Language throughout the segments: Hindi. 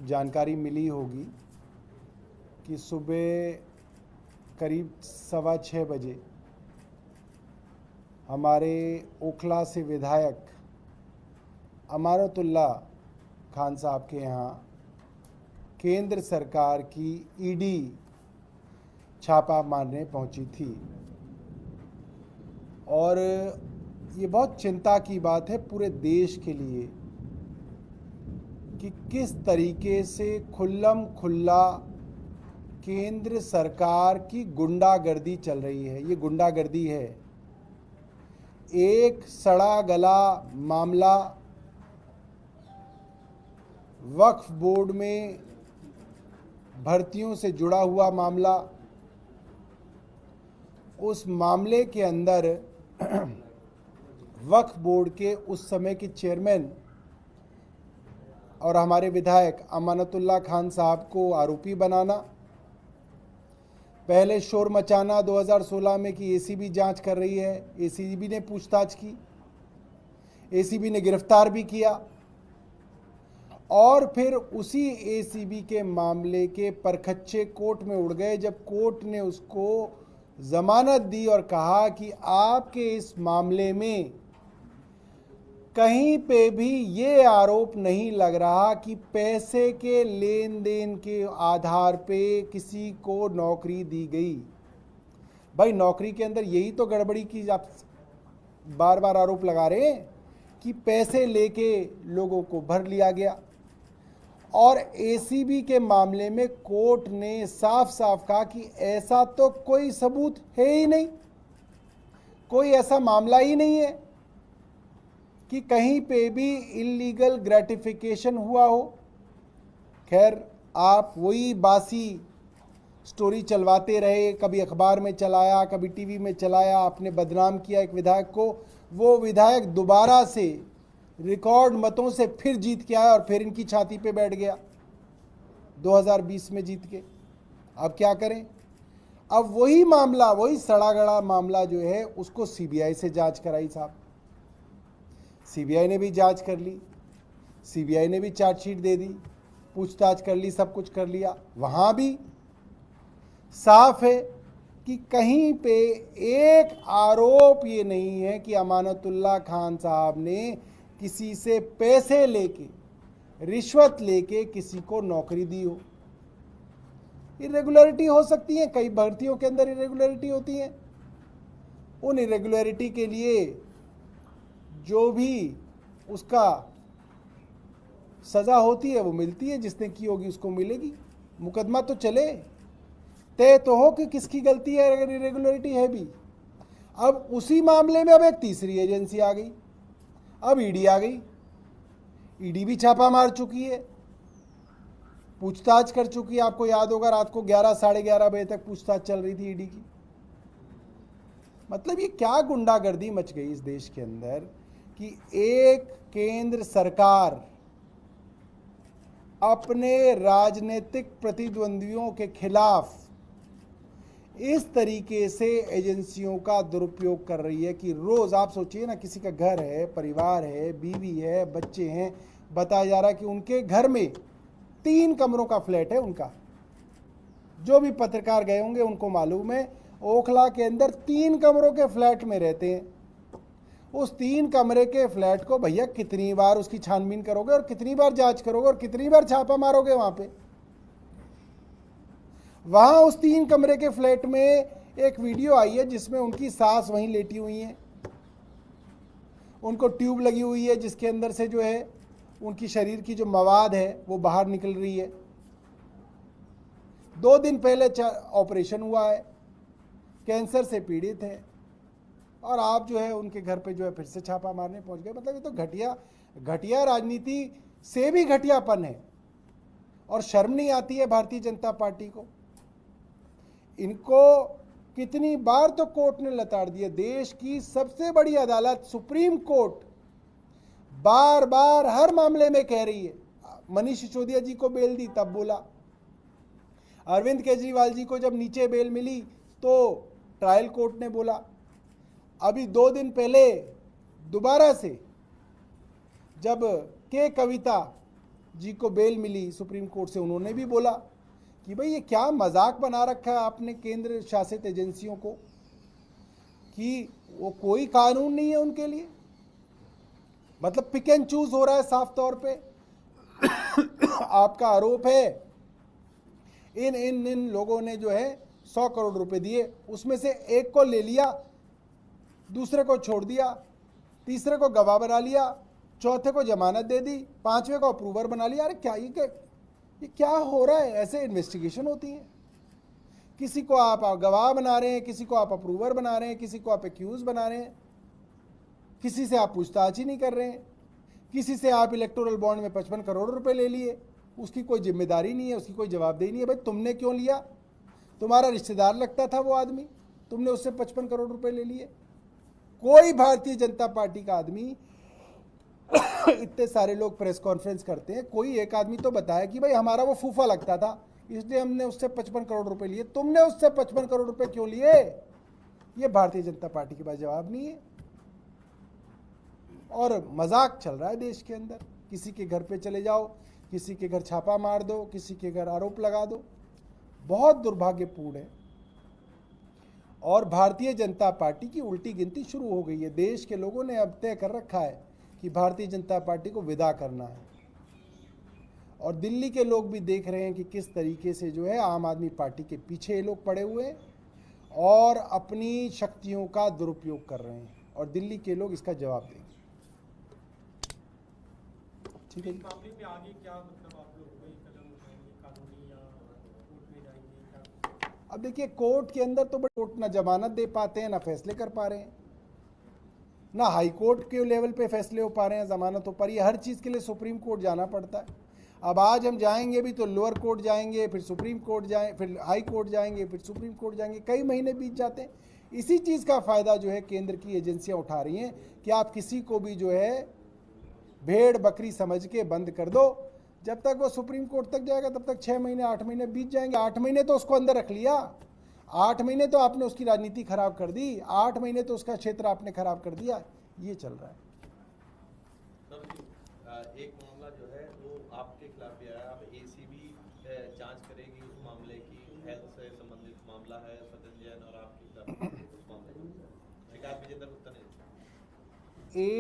जानकारी मिली होगी कि सुबह करीब 6:15 बजे हमारे ओखला से विधायक अमानतुल्लाह खान साहब के यहाँ केंद्र सरकार की ईडी छापा मारने पहुंची थी। और ये बहुत चिंता की बात है पूरे देश के लिए कि किस तरीके से खुल्लम खुल्ला केंद्र सरकार की गुंडागर्दी चल रही है। ये गुंडागर्दी है। एक सड़ा गला मामला वक्फ बोर्ड में भर्तियों से जुड़ा हुआ मामला, उस मामले के अंदर वक्फ बोर्ड के उस समय के चेयरमैन और हमारे विधायक अमानतुल्लाह खान साहब को आरोपी बनाना, पहले शोर मचाना 2016 में कि एसीबी जांच कर रही है, एसीबी ने पूछताछ की, एसीबी ने गिरफ्तार भी किया और फिर उसी एसीबी के मामले के परखच्चे कोर्ट में उड़ गए जब कोर्ट ने उसको जमानत दी और कहा कि आपके इस मामले में कहीं पे भी ये आरोप नहीं लग रहा कि पैसे के लेन देन के आधार पे किसी को नौकरी दी गई। भाई नौकरी के अंदर यही तो गड़बड़ी की आप बार बार आरोप लगा रहे हैं कि पैसे लेके लोगों को भर लिया गया। और एसीबी के मामले में कोर्ट ने साफ साफ कहा कि ऐसा तो कोई सबूत है ही नहीं, कोई ऐसा मामला ही नहीं है कि कहीं पे भी इलीगल ग्रेटिफिकेशन हुआ हो। खैर आप वही बासी स्टोरी चलवाते रहे, कभी अखबार में चलाया, कभी टीवी में चलाया, आपने बदनाम किया एक विधायक को। वो विधायक दोबारा से रिकॉर्ड मतों से फिर जीत के आया और फिर इनकी छाती पे बैठ गया 2020 में जीत के। अब क्या करें? अब वही मामला, वही सड़ा गड़ा मामला जो है उसको सीबीआई से जांच कराई साहब। सीबीआई ने भी जांच कर ली, सीबीआई ने भी चार्जशीट दे दी, पूछताछ कर ली, सब कुछ कर लिया। वहाँ भी साफ है कि कहीं पे एक आरोप ये नहीं है कि अमानतुल्लाह खान साहब ने किसी से पैसे लेके, रिश्वत लेके किसी को नौकरी दी हो। इरेगुलरिटी हो सकती है, कई भर्तियों के अंदर इरेगुलरिटी होती है। उन इरेगुलरिटी के लिए जो भी उसका सज़ा होती है वो मिलती है, जिसने की होगी उसको मिलेगी। मुकदमा तो चले, तय तो हो कि किसकी गलती है अगर इरेगुलरिटी है भी। अब उसी मामले में अब एक तीसरी एजेंसी आ गई, अब ईडी आ गई। ईडी भी छापा मार चुकी है, पूछताछ कर चुकी है। आपको याद होगा रात को 11 साढ़े 11 बजे तक पूछताछ चल रही थी ईडी की। मतलब ये क्या गुंडागर्दी मच गई इस देश के अंदर कि एक केंद्र सरकार अपने राजनीतिक प्रतिद्वंदियों के खिलाफ इस तरीके से एजेंसियों का दुरुपयोग कर रही है कि रोज आप सोचिए ना, किसी का घर है, परिवार है, बीवी है, बच्चे हैं, बताया जा रहा है कि उनके घर में 3 कमरों का फ्लैट है उनका। जो भी पत्रकार गए होंगे उनको मालूम है, ओखला के अंदर 3 कमरों के फ्लैट में रहते हैं। उस 3 कमरे के फ्लैट को भैया कितनी बार उसकी छानबीन करोगे और कितनी बार जांच करोगे और कितनी बार छापा मारोगे वहां पे। वहां उस 3 कमरे के फ्लैट में एक वीडियो आई है जिसमें उनकी सास वहीं लेटी हुई हैं, उनको ट्यूब लगी हुई है जिसके अंदर से जो है उनकी शरीर की जो मवाद है वो बाहर निकल रही है। 2 दिन पहले ऑपरेशन हुआ है, कैंसर से पीड़ित है, और आप जो है उनके घर पे जो है फिर से छापा मारने पहुंच गए। मतलब ये तो घटिया राजनीति से भी घटियापन है। और शर्म नहीं आती है भारतीय जनता पार्टी को? इनको कितनी बार तो कोर्ट ने लताड़ दिया। देश की सबसे बड़ी अदालत सुप्रीम कोर्ट बार बार हर मामले में कह रही है। मनीष सिसोदिया जी को बेल दी तब बोला, अरविंद केजरीवाल जी को जब नीचे बेल मिली तो ट्रायल कोर्ट ने बोला। अभी 2 दिन पहले दोबारा से जब के कविता जी को बेल मिली सुप्रीम कोर्ट से, उन्होंने भी बोला कि भाई ये क्या मजाक बना रखा है आपने केंद्र शासित एजेंसियों को, कि वो कोई कानून नहीं है उनके लिए, मतलब पिक एंड चूज हो रहा है साफ तौर पे। आपका आरोप है इन इन इन लोगों ने जो है 100 करोड़ रुपए दिए, उसमें से एक को ले लिया, दूसरे को छोड़ दिया, तीसरे को गवाह बना लिया, चौथे को जमानत दे दी, पांचवे को अप्रूवर बना लिया। अरे क्या ये क्या हो रहा है? ऐसे इन्वेस्टिगेशन होती है? किसी को आप गवाह बना रहे हैं, किसी को आप अप्रूवर बना रहे हैं, किसी को आप एक्यूज बना रहे हैं, किसी से आप पूछताछ ही नहीं कर रहे हैं, किसी से आप इलेक्टोरल बॉन्ड में 55 करोड़ रुपए ले लिए, उसकी कोई जिम्मेदारी नहीं है, उसकी कोई जवाबदेही नहीं है। भाई तुमने क्यों लिया? तुम्हारा रिश्तेदार लगता था वो आदमी, तुमने उससे 55 करोड़ रुपए ले लिए। कोई भारतीय जनता पार्टी का आदमी, इतने सारे लोग प्रेस कॉन्फ्रेंस करते हैं, कोई एक आदमी तो बताया कि भाई हमारा वो फूफा लगता था इसलिए हमने उससे 55 करोड़ रुपए लिए। तुमने उससे 55 करोड़ रुपए क्यों लिए? ये भारतीय जनता पार्टी के पास जवाब नहीं है। और मजाक चल रहा है देश के अंदर, किसी के घर पे चले जाओ, किसी के घर छापा मार दो, किसी के घर आरोप लगा दो। बहुत दुर्भाग्यपूर्ण है। और भारतीय जनता पार्टी की उल्टी गिनती शुरू हो गई है। देश के लोगों ने अब तय कर रखा है कि भारतीय जनता पार्टी को विदा करना है। और दिल्ली के लोग भी देख रहे हैं कि किस तरीके से जो है आम आदमी पार्टी के पीछे ये लोग पड़े हुए हैं और अपनी शक्तियों का दुरुपयोग कर रहे हैं, और दिल्ली के लोग इसका जवाब देंगे। ठीक है जी। मामले में आगे क्या मतलब आप लोग कोई कदम उठाएंगे, कानूनी या कोर्ट में जाएंगे क्या? अब देखिए, कोर्ट के अंदर तो बड़े कोर्ट ना जमानत दे पाते हैं, ना फैसले कर पा रहे हैं, ना हाई कोर्ट के लेवल पे फैसले हो पा रहे हैं, जमानत हो पा रही है। हर चीज़ के लिए सुप्रीम कोर्ट जाना पड़ता है। अब आज हम जाएंगे भी तो लोअर कोर्ट जाएंगे, फिर सुप्रीम कोर्ट जाए, फिर हाई कोर्ट जाएंगे, फिर सुप्रीम कोर्ट जाएंगे, कई महीने बीत जाते हैं। इसी चीज़ का फ़ायदा जो है केंद्र की एजेंसियां उठा रही हैं कि आप किसी को भी जो है भेड़ बकरी समझ के बंद कर दो। जब तक वो सुप्रीम कोर्ट तक जाएगा तब तक 6 महीने 8 महीने बीत जाएंगे। 8 महीने तो उसको अंदर रख लिया, 8 महीने तो आपने उसकी राजनीति खराब कर दी, 8 महीने तो उसका क्षेत्र आपने खराब कर दिया। ये चल रहा है। एक मामला जो है वो आपके खिलाफ भी आया, अब एसीबी जांच करेगी उस मामले की, हेल्थ से संबंधित मामला है, सचिन जैन और आपके खिलाफ उस मामले में शिकायत विजेंद्र गुप्ता ने।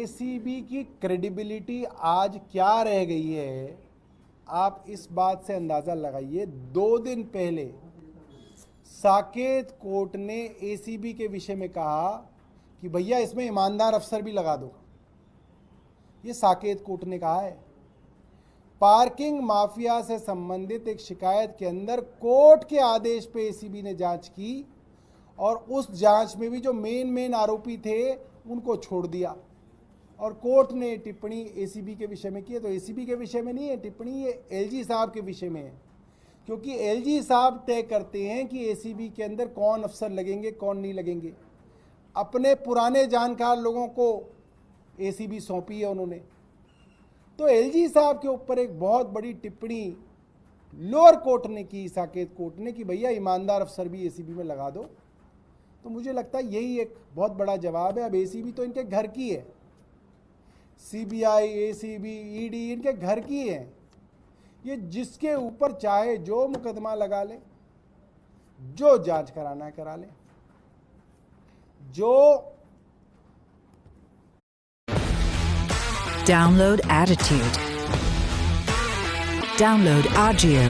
एसीबी की क्रेडिबिलिटी आज क्या रह गई है, आप इस बात से अंदाजा लगाइए। 2 दिन पहले साकेत कोर्ट ने एसीबी के विषय में कहा कि भैया इसमें ईमानदार अफसर भी लगा दो। ये साकेत कोर्ट ने कहा है। पार्किंग माफिया से संबंधित एक शिकायत के अंदर कोर्ट के आदेश पे एसीबी ने जांच की, और उस जांच में भी जो मेन आरोपी थे उनको छोड़ दिया, और कोर्ट ने टिप्पणी एसीबी के विषय में की है। तो एसीबी के विषय में नहीं है टिप्पणी, ये एलजी साहब के विषय में है, क्योंकि एलजी साहब तय करते हैं कि एसीबी के अंदर कौन अफसर लगेंगे, कौन नहीं लगेंगे। अपने पुराने जानकार लोगों को एसीबी सौंपी है उन्होंने। तो एलजी साहब के ऊपर एक बहुत बड़ी टिप्पणी लोअर कोर्ट ने की, साकेत कोर्ट ने, कि भैया ईमानदार अफसर भी एसीबी में लगा दो। तो मुझे लगता है यही एक बहुत बड़ा जवाब है। अब एसीबी तो इनके घर की है, सीबीआई, एसीबी, ईडी इनके घर की है। ये जिसके ऊपर चाहे जो मुकदमा लगा ले, जो जांच कराना है करा ले, जो Download Attitude. Download Agio.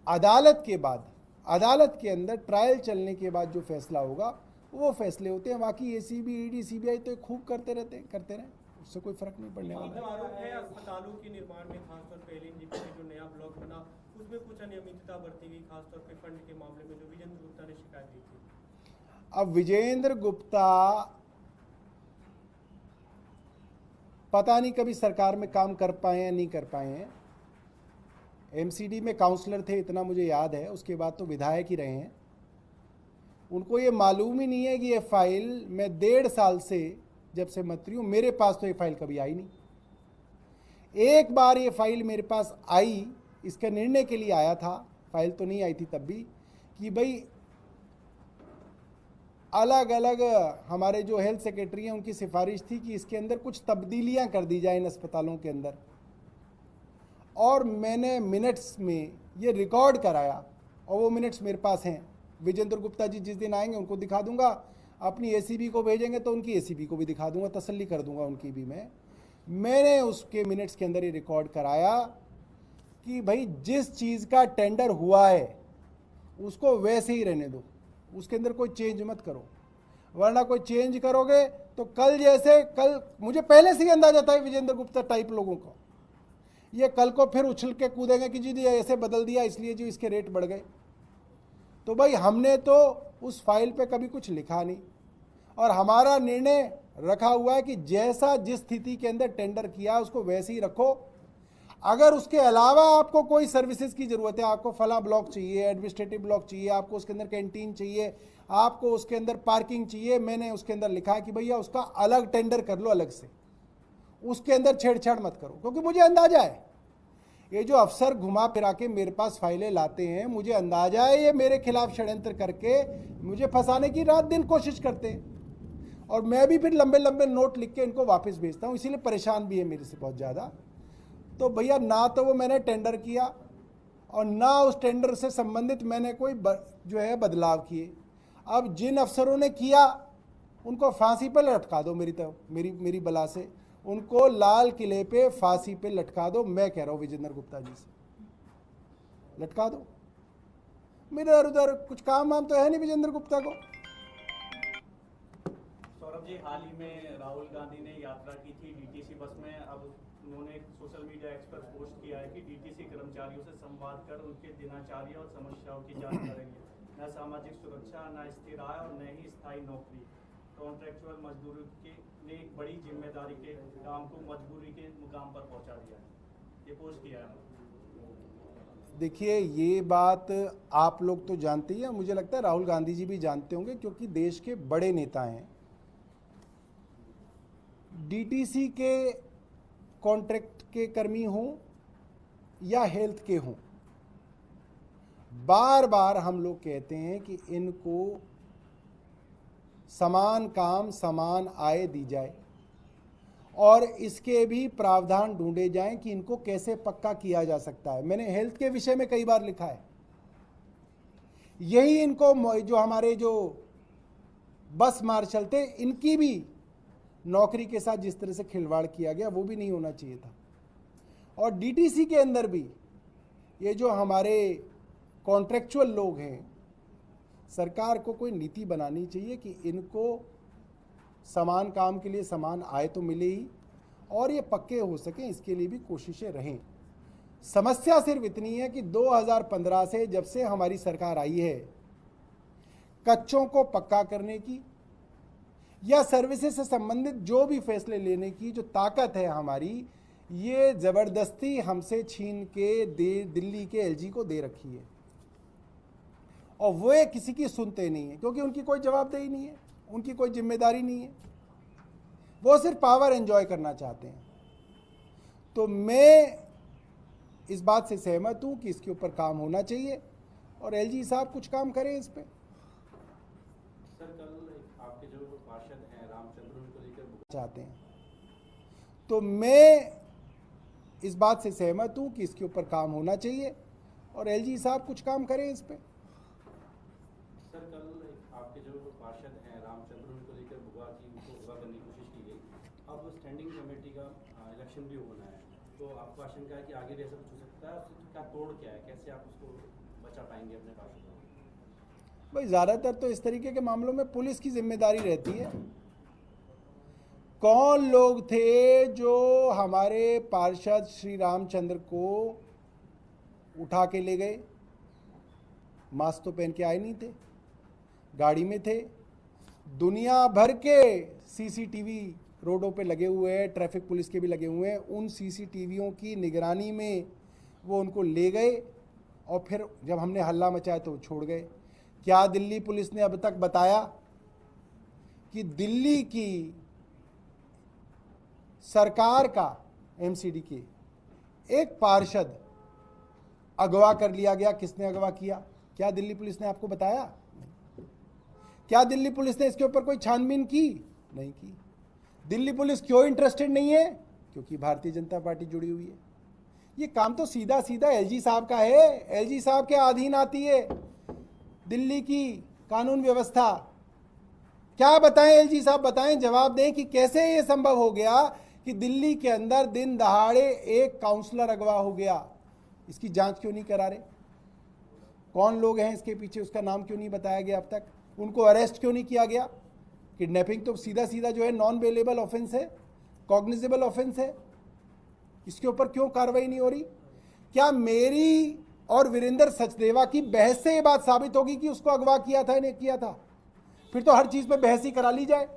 अदालत के बाद, अदालत के अंदर ट्रायल चलने के बाद जो फैसला होगा वो फैसले होते हैं। बाकी एसीबी, ईडी, सीबीआई तो खूब करते रहे, उससे कोई फर्क नहीं पड़ने वाला। आरोप है अस्पतालों के निर्माण में खासतौर पर एलएनजेपी में जो नया ब्लॉक बना उसमें कुछ अनियमितता बरती गई, खासतौर पर फंड के मामले में जो विजेंद्र गुप्ता ने शिकायत दी थी। अब विजेंद्र गुप्ता पता नहीं कभी सरकार में काम कर पाए या नहीं कर पाए हैं। एमसीडी में काउंसलर थे इतना मुझे याद है, उसके बाद तो विधायक ही रहे हैं। उनको ये मालूम ही नहीं है कि ये फाइल, मैं 1.5 साल से जब से मंत्री हूँ, मेरे पास तो ये फाइल कभी आई नहीं। एक बार ये फाइल मेरे पास आई, इसके निर्णय के लिए आया था, फाइल तो नहीं आई थी तब भी, कि भाई अलग अलग हमारे जो हेल्थ सेक्रेटरी हैं उनकी सिफारिश थी कि इसके अंदर कुछ तब्दीलियां कर दी जाए इन अस्पतालों के अंदर, और मैंने मिनट्स में ये रिकॉर्ड कराया, और वो मिनट्स मेरे पास हैं। विजेंद्र गुप्ता जी जिस दिन आएंगे उनको दिखा दूंगा, अपनी एसीबी को भेजेंगे तो उनकी एसीबी को भी दिखा दूंगा, तसल्ली कर दूंगा उनकी भी। मैंने उसके मिनट्स के अंदर ये रिकॉर्ड कराया कि भाई जिस चीज़ का टेंडर हुआ है उसको वैसे ही रहने दो, उसके अंदर कोई चेंज मत करो, वरना कोई चेंज करोगे तो कल जैसे कल मुझे पहले से ही अंदाजा था विजेंद्र गुप्ता टाइप लोगों को, ये कल को फिर उछल के कूदेंगे कि जी ऐसे बदल दिया इसलिए जो इसके रेट बढ़ गए। तो भाई हमने तो उस फाइल पे कभी कुछ लिखा नहीं, और हमारा निर्णय रखा हुआ है कि जैसा जिस स्थिति के अंदर टेंडर किया उसको वैसे ही रखो। अगर उसके अलावा आपको कोई सर्विसेज की ज़रूरत है, आपको फला ब्लॉक चाहिए, एडमिनिस्ट्रेटिव ब्लॉक चाहिए, आपको उसके अंदर कैंटीन चाहिए, आपको उसके अंदर पार्किंग चाहिए, मैंने उसके अंदर लिखा है कि भैया उसका अलग टेंडर कर लो, अलग से, उसके अंदर छेड़छाड़ मत करो। क्योंकि मुझे अंदाजा है ये जो अफसर घुमा फिरा के मेरे पास फाइलें लाते हैं, मुझे अंदाजा है ये मेरे खिलाफ षड्यंत्र करके मुझे फंसाने की रात दिन कोशिश करते हैं, और मैं भी फिर लंबे लंबे नोट लिख के इनको वापस भेजता हूँ, इसीलिए परेशान भी है मेरे से बहुत ज़्यादा। तो भैया ना तो वो मैंने टेंडर किया और ना उस टेंडर से संबंधित मैंने कोई जो है बदलाव किए। अब जिन अफसरों ने किया उनको फांसी पर लटका दो, मेरी बला से उनको लाल किले पे फांसी पे लटका दो। मैं कह रहा हूँ विजेंद्र गुप्ता जी से लटका दो, मेरे उधर कुछ काम वाम तो है नहीं विजेंद्र गुप्ता को। सौरभ जी, हाल ही में राहुल गांधी ने यात्रा की थी डीटीसी बस में। अब उन्होंने सोशल मीडिया एक्स पर पोस्ट किया है कि डीटीसी कर्मचारियों से संवाद कर उनके दिनचर्या और समस्याओं की जांच करेंगे। न सामाजिक सुरक्षा, न स्थिर आय और न ही स्थायी नौकरी। कॉन्ट्रैक्चुअल मजदूरों की ने एक बड़ी जिम्मेदारी के काम को मजबूरी के मुकाम पर पहुंचा दिया है, ये पोस्ट किया है। देखिए, ये बात आप लोग तो जानते ही हैं, मुझे लगता है राहुल गांधी जी भी जानते होंगे, क्योंकि देश के बड़े नेता हैं। डीटीसी के कॉन्ट्रैक्ट के कर्मी हों या हेल्थ के हों, बार बार हम लोग कहते हैं कि इनको समान काम समान आय दी जाए, और इसके भी प्रावधान ढूंढे जाएं कि इनको कैसे पक्का किया जा सकता है। मैंने हेल्थ के विषय में कई बार लिखा है, यही इनको जो हमारे जो बस मार्शल थे, इनकी भी नौकरी के साथ जिस तरह से खिलवाड़ किया गया वो भी नहीं होना चाहिए था। और डीटीसी के अंदर भी ये जो हमारे कॉन्ट्रैक्चुअल लोग हैं, सरकार को कोई नीति बनानी चाहिए कि इनको समान काम के लिए समान आय तो मिले ही, और ये पक्के हो सकें, इसके लिए भी कोशिशें रहें। समस्या सिर्फ इतनी है कि 2015 से जब से हमारी सरकार आई है, कच्चों को पक्का करने की या सर्विसेज से संबंधित जो भी फैसले लेने की जो ताकत है हमारी, ये ज़बरदस्ती हमसे छीन के दिल्ली के एलजी को दे रखी है, और वो किसी की सुनते नहीं है, क्योंकि उनकी कोई जवाबदेही नहीं है, उनकी कोई जिम्मेदारी नहीं है, वो सिर्फ पावर एंजॉय करना चाहते हैं। तो मैं इस बात से सहमत हूँ कि इसके ऊपर काम होना चाहिए, और एलजी साहब कुछ काम करें इस पर। सर, कल आपके जो पार्षद हैं रामचंद्र, उनको लेकर चाहते हैं, तो मैं इस बात से सहमत हूँ कि इसके ऊपर काम होना चाहिए, और एलजी साहब कुछ काम करें इस पर। सर, कल आपके जो पार्षद हैं रामचंद्र, उनको लेकर भुआ करने की कोशिश की गई। अब स्टैंडिंग कमेटी का इलेक्शन भी होना है, तो आपको आशंका है कि आगे भी ऐसा कुछ हो सकता है? उसका तोड़ क्या है, कैसे आप उसको बचा पाएंगे अपने पार्षदों को? भाई, ज़्यादातर तो इस तरीके के मामलों में पुलिस की जिम्मेदारी रहती है। कौन लोग थे जो हमारे पार्षद श्री रामचंद्र को उठा के ले गए? मास्क तो पहन के आए नहीं थे, गाड़ी में थे। दुनिया भर के सीसीटीवी रोडों पे लगे हुए हैं, ट्रैफिक पुलिस के भी लगे हुए हैं। उन सीसीटीवियों की निगरानी में वो उनको ले गए, और फिर जब हमने हल्ला मचाया तो वो छोड़ गए। क्या दिल्ली पुलिस ने अब तक बताया कि दिल्ली की सरकार का एमसीडी के एक पार्षद अगवा कर लिया गया? किसने अगवा किया? क्या दिल्ली पुलिस ने आपको बताया? क्या दिल्ली पुलिस ने इसके ऊपर कोई छानबीन की? नहीं की। दिल्ली पुलिस क्यों इंटरेस्टेड नहीं है? क्योंकि भारतीय जनता पार्टी जुड़ी हुई है। ये काम तो सीधा सीधा एलजी साहब का है। एलजी साहब के अधीन आती है दिल्ली की कानून व्यवस्था। क्या बताएं एलजी साहब, बताएं, जवाब दें कि कैसे ये संभव हो गया कि दिल्ली के अंदर दिन दहाड़े एक काउंसलर अगवा हो गया। इसकी जांच क्यों नहीं करा रहे? कौन लोग हैं इसके पीछे, उसका नाम क्यों नहीं बताया गया अब तक? उनको अरेस्ट क्यों नहीं किया गया? किडनैपिंग तो सीधा सीधा जो है नॉन बेलेबल ऑफेंस है, कॉग्निजेबल ऑफेंस है। इसके ऊपर क्यों कार्रवाई नहीं हो रही? क्या मेरी और वीरेंद्र सचदेवा की बहस से ये बात साबित होगी कि उसको अगवा किया था नहीं किया था? फिर तो हर चीज पे बहस ही करा ली जाए।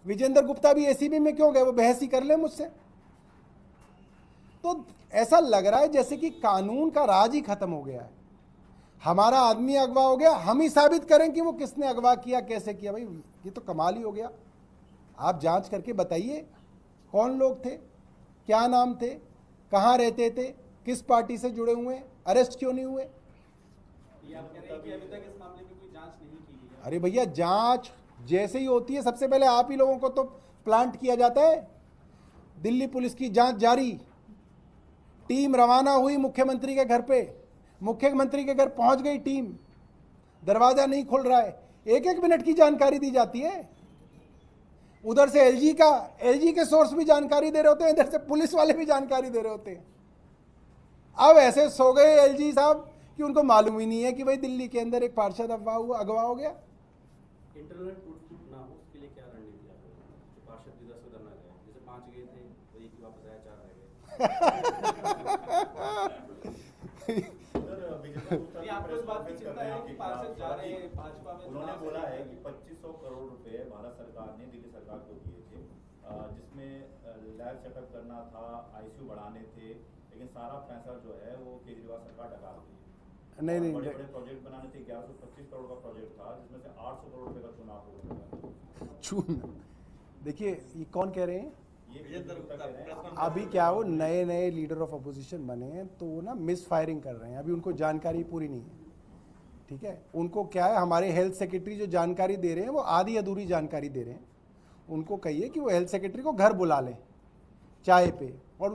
विजेंद्र गुप्ता भी एसीबी में क्यों गए? वो बहस ही कर ले मुझसे। तो ऐसा लग रहा है जैसे कि कानून का राज ही खत्म हो गया है। हमारा आदमी अगवा हो गया, हम ही साबित करें कि वो किसने अगवा किया, कैसे किया। भाई ये तो कमाल ही हो गया। आप जांच करके बताइए कौन लोग थे, क्या नाम थे, कहाँ रहते थे, किस पार्टी से जुड़े हुए, अरेस्ट क्यों नहीं हुए? ये आप कह रहे हैं कि अभी तक इस मामले में कोई जांच नहीं की गई है। अरे भैया, जांच जैसे ही होती है सबसे पहले आप ही लोगों को तो प्लांट किया जाता है। दिल्ली पुलिस की जांच जारी, टीम रवाना हुई मुख्यमंत्री के घर पे, मुख्यमंत्री के घर पहुंच गई टीम, दरवाजा नहीं खुल रहा है, एक एक मिनट की जानकारी दी जाती है। उधर से एलजी के सोर्स भी जानकारी दे रहे होते हैं, इधर से पुलिस वाले भी जानकारी दे रहे होते हैं। अब ऐसे सो गए एलजी साहब कि उनको मालूम ही नहीं है कि भाई दिल्ली के अंदर एक पार्षद अगवा हो गया। इंटरनल टूट ना हो उसके लिए क्या रणनीति आप लोगों की? जो पार्षद भी 10 उधर ना गए, जैसे 5 गए थे तो एक ही वापस आया, 4 रह गए। नहीं, आपको इस बात की चिंता है कि पार्षद जा रहे हैं भाजपा में? उन्होंने बोला है कि 2500 करोड़ रुपए भारत सरकार ने दिल्ली सरकार को दिए थे, जिसमें लैब सेटअप करना था, आईसीयू बढ़ाने थे, लेकिन सारा पैसा जो है वो केजरीवाल सरकार डका रही है। नहीं बड़े बड़े प्रोजेक्ट बनाने थे, 1125 करोड़ का प्रोजेक्ट था, जिसमें से 800 करोड़ रुपए का चुनाव हो गया। चून देखिए, ये कौन कह रहे हैं? ये विजेंद्र गुप्ता कह रहे हैं। अभी क्या वो नए लीडर ऑफ अपोजिशन बने हैं तो वो ना मिस फायरिंग कर रहे हैं, अभी उनको जानकारी पूरी नहीं है। ठीक है, उनको क्या है, हमारे हेल्थ सेक्रेटरी जो जानकारी दे रहे हैं वो आधी अधूरी जानकारी दे रहे हैं। उनको कहिए कि वो हेल्थ सेक्रेटरी को घर बुला लें चाय पे, और